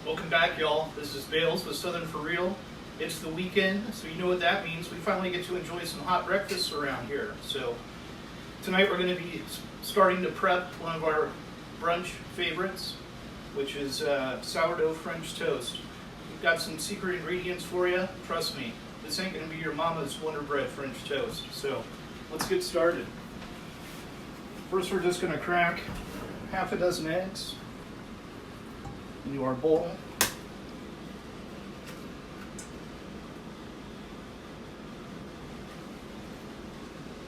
Welcome back, y'all. This is Bales with Southern For Real. It's the weekend, so you know what that means. We finally get to enjoy some hot breakfasts around here. So tonight we're going to be starting to prep one of our brunch favorites, which is sourdough French toast. We've got some secret ingredients for you. Trust me, this ain't going to be your mama's Wonder Bread French toast. So let's get started. First, we're just going to crack half a dozen eggs into our bowl.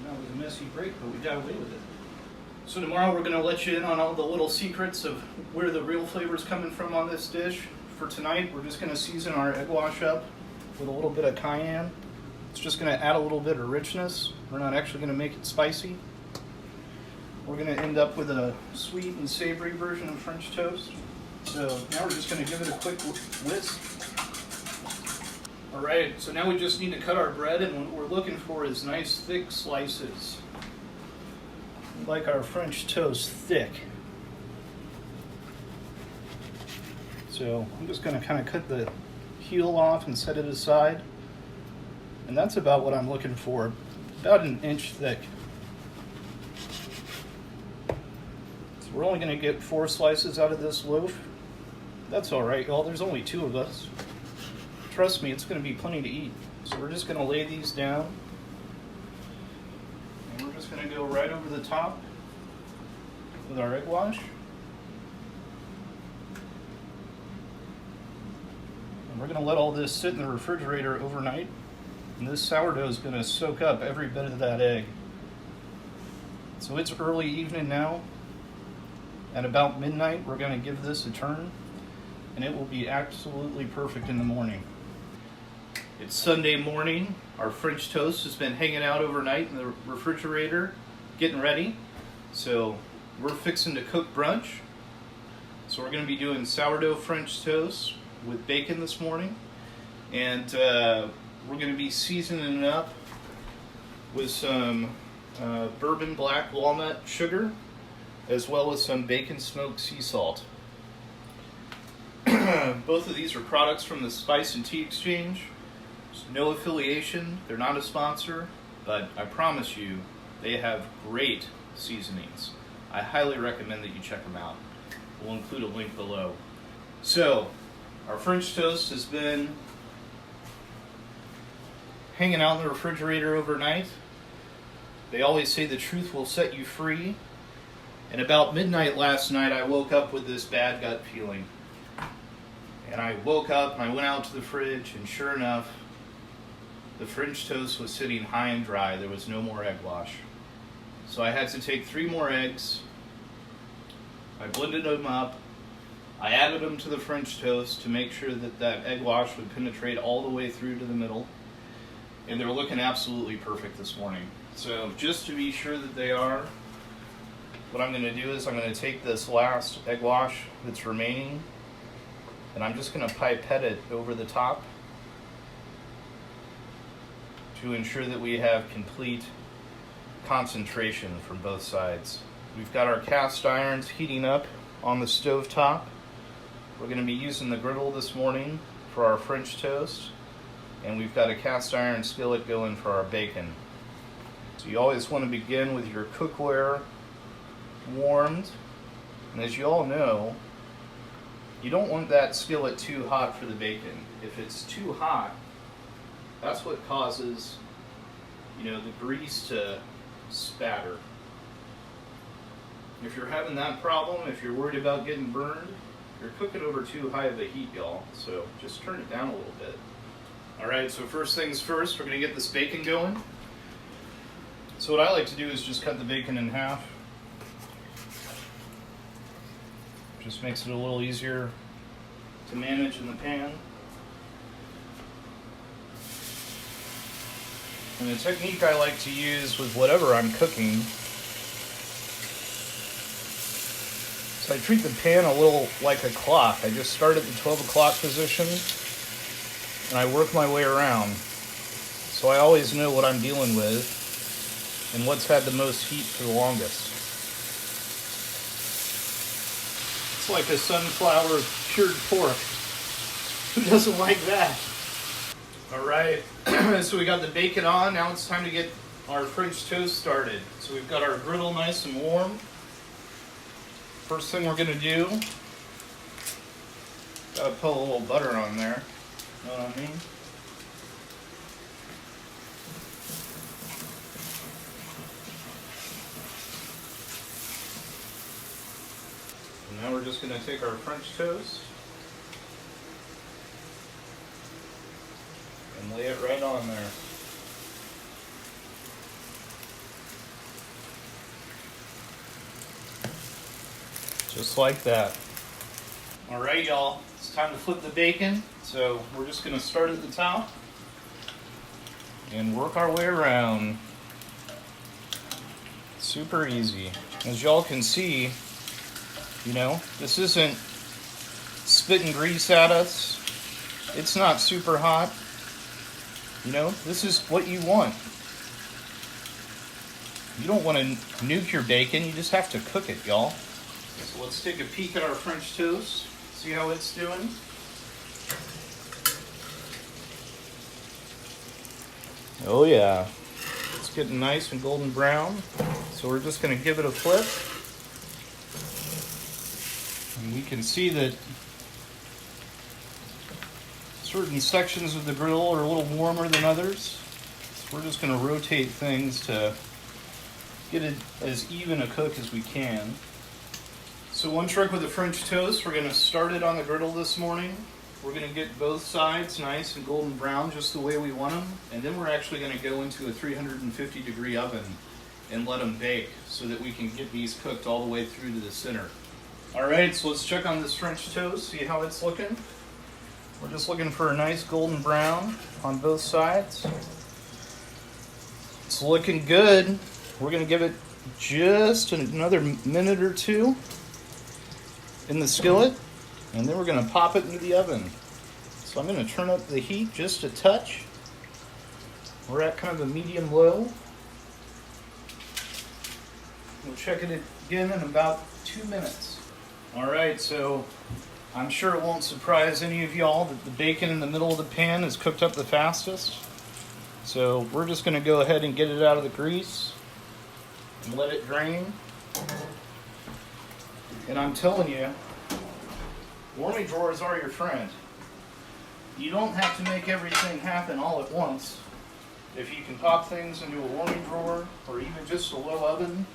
That was a messy break, but we got away with it. So tomorrow we're going to let you in on all the little secrets of where the real flavor is coming from on this dish. For tonight, we're just going to season our egg wash up with a little bit of cayenne. It's just going to add a little bit of richness. We're not actually going to make it spicy. We're going to end up with a sweet and savory version of French toast. So now we're just going to give it a quick whisk. All right, so now we just need to cut our bread, and what we're looking for is nice thick slices. We like our French toast thick. So I'm just going to kind of cut the heel off and set it aside. And that's about what I'm looking for, about an inch thick. So we're only going to get 4 slices out of this loaf. That's all right, y'all. There's only 2 of us. Trust me, it's going to be plenty to eat. So we're just going to lay these down. And we're just going to go right over the top with our egg wash. And we're going to let all this sit in the refrigerator overnight. And this sourdough is going to soak up every bit of that egg. So it's early evening now. At about midnight, we're going to give this a turn. And it will be absolutely perfect in the morning. It's Sunday morning. Our French toast has been hanging out overnight in the refrigerator, getting ready. So we're fixing to cook brunch. So we're going to be doing sourdough French toast with bacon this morning. And we're going to be seasoning it up with some bourbon black walnut sugar, as well as some bacon smoked sea salt. Both of these are products from the Spice and Tea Exchange. There's no affiliation, they're not a sponsor, but I promise you, they have great seasonings. I highly recommend that you check them out. We'll include a link below. So, our French toast has been hanging out in the refrigerator overnight. They always say the truth will set you free. And about midnight last night, I woke up with this bad gut feeling. And I woke up and I went out to the fridge, and sure enough, the French toast was sitting high and dry. There was no more egg wash. So I had to take 3 more eggs. I blended them up. I added them to the French toast to make sure that that egg wash would penetrate all the way through to the middle. And they're looking absolutely perfect this morning. So just to be sure that they are, what I'm going to do is I'm going to take this last egg wash that's remaining, and I'm just going to pipette it over the top to ensure that we have complete concentration from both sides. We've got our cast irons heating up on the stove top. We're going to be using the griddle this morning for our French toast, and we've got a cast iron skillet going for our bacon. So you always want to begin with your cookware warmed, and as you all know, you don't want that skillet too hot for the bacon. If it's too hot, that's what causes, the grease to spatter. If you're having that problem, if you're worried about getting burned, you're cooking over too high of a heat, y'all. So just turn it down a little bit. All right, so first things first, we're gonna get this bacon going. So what I like to do is just cut the bacon in half. Just makes it a little easier to manage in the pan. And the technique I like to use with whatever I'm cooking, so I treat the pan a little like a clock. I just start at the 12 o'clock position and I work my way around. So I always know what I'm dealing with. and what's had the most heat for the longest. It's like a sunflower cured pork. Who doesn't like that? All right, so we got the bacon on. Now it's time to get our French toast started. So we've got our griddle nice and warm. First thing we're gonna do, gotta put a little butter on there. Know what I mean? And now we're just gonna take our French toast and lay it right on there. Just like that. All right, y'all, it's time to flip the bacon. So we're just gonna start at the top and work our way around. Super easy. As y'all can see, you know, this isn't spitting grease at us. It's not super hot. You know, this is what you want. You don't want to nuke your bacon, you just have to cook it, y'all. So let's take a peek at our French toast, see how it's doing. Oh yeah, it's getting nice and golden brown. So we're just going to give it a flip. And we can see that certain sections of the griddle are a little warmer than others. So we're just going to rotate things to get it as even a cook as we can. So one trick with the French toast, we're going to start it on the griddle this morning. We're going to get both sides nice and golden brown just the way we want them. And then we're actually going to go into a 350 degree oven and let them bake so that we can get these cooked all the way through to the center. All right, so let's check on this French toast, see how it's looking. We're just looking for a nice golden brown on both sides. It's looking good. We're going to give it just another minute or two in the skillet, and then we're going to pop it into the oven. So I'm going to turn up the heat just a touch. We're at kind of a medium low. We'll check it again in about 2 minutes. All right, so I'm sure it won't surprise any of y'all that the bacon in the middle of the pan is cooked up the fastest. So we're just going to go ahead and get it out of the grease and let it drain. And I'm telling you, warming drawers are your friend. You don't have to make everything happen all at once. If you can pop things into a warming drawer or even just a low oven,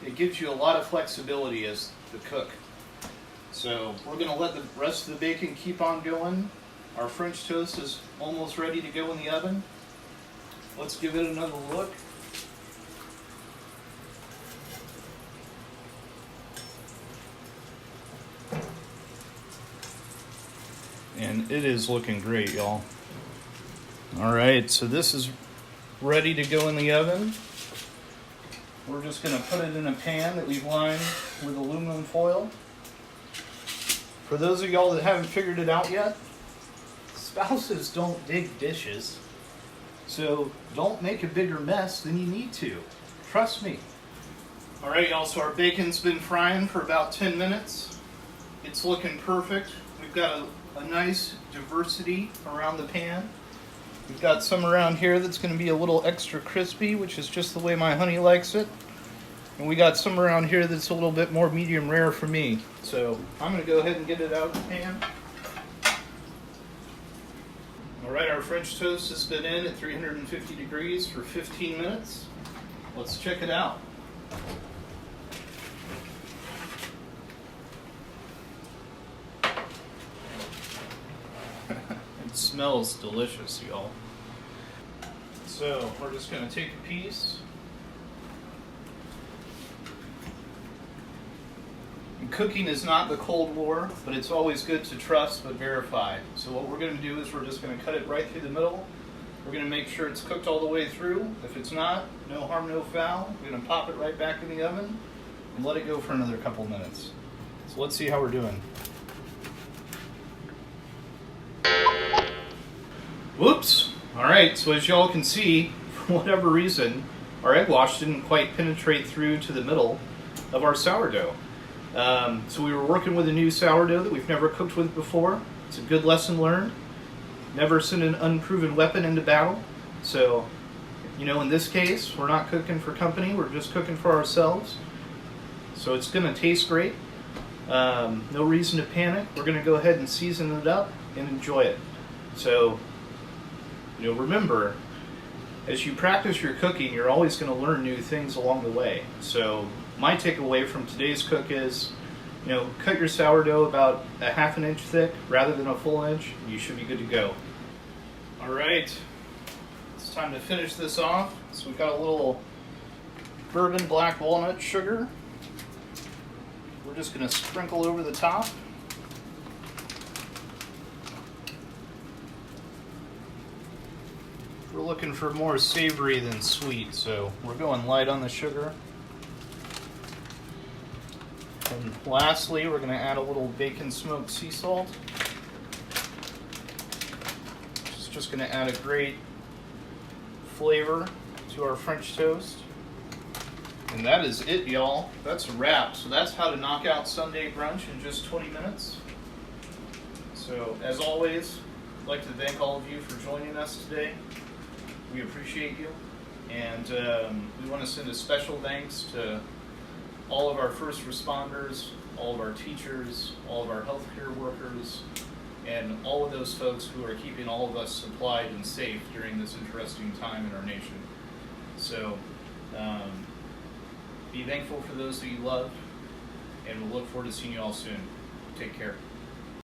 it gives you a lot of flexibility as the cook. So we're going to let the rest of the bacon keep on going. Our French toast is almost ready to go in the oven. Let's give it another look. And it is looking great, y'all. All right, so this is ready to go in the oven. We're just going to put it in a pan that we've lined with aluminum foil. For those of y'all that haven't figured it out yet, spouses don't dig dishes. So don't make a bigger mess than you need to. Trust me. All right, y'all, so our bacon's been frying for about 10 minutes. It's looking perfect. We've got a nice diversity around the pan. We've got some around here that's going to be a little extra crispy, which is just the way my honey likes it. And we got some around here that's a little bit more medium rare for me. So I'm going to go ahead and get it out of the pan. All right, our French toast has been in at 350 degrees for 15 minutes. Let's check it out. It smells delicious, y'all. So we're just going to take a piece. And cooking is not the Cold War, but it's always good to trust but verify. So what we're going to do is we're just going to cut it right through the middle. We're going to make sure it's cooked all the way through. If it's not, no harm, no foul. We're going to pop it right back in the oven and let it go for another couple minutes. So let's see how we're doing. Whoops! Alright, so as y'all can see, for whatever reason, our egg wash didn't quite penetrate through to the middle of our sourdough. So we were working with a new sourdough that we've never cooked with before. It's a good lesson learned. Never send an unproven weapon into battle. So, in this case, we're not cooking for company, we're just cooking for ourselves. So it's going to taste great. No reason to panic. We're going to go ahead and season it up and enjoy it. So, remember, as you practice your cooking, you're always going to learn new things along the way. So my takeaway from today's cook is, cut your sourdough about a ½ inch thick rather than a full inch. You should be good to go. All right, it's time to finish this off. So we've got a little bourbon black walnut sugar. We're just going to sprinkle over the top. We're looking for more savory than sweet, so we're going light on the sugar. And lastly, we're going to add a little bacon smoked sea salt. It's just going to add a great flavor to our French toast. And that is it, y'all. That's a wrap. So that's how to knock out Sunday brunch in just 20 minutes. So as always, I'd like to thank all of you for joining us today. We appreciate you, and we want to send a special thanks to all of our first responders, all of our teachers, all of our healthcare workers, and all of those folks who are keeping all of us supplied and safe during this interesting time in our nation. So be thankful for those that you love, and we'll look forward to seeing you all soon. Take care.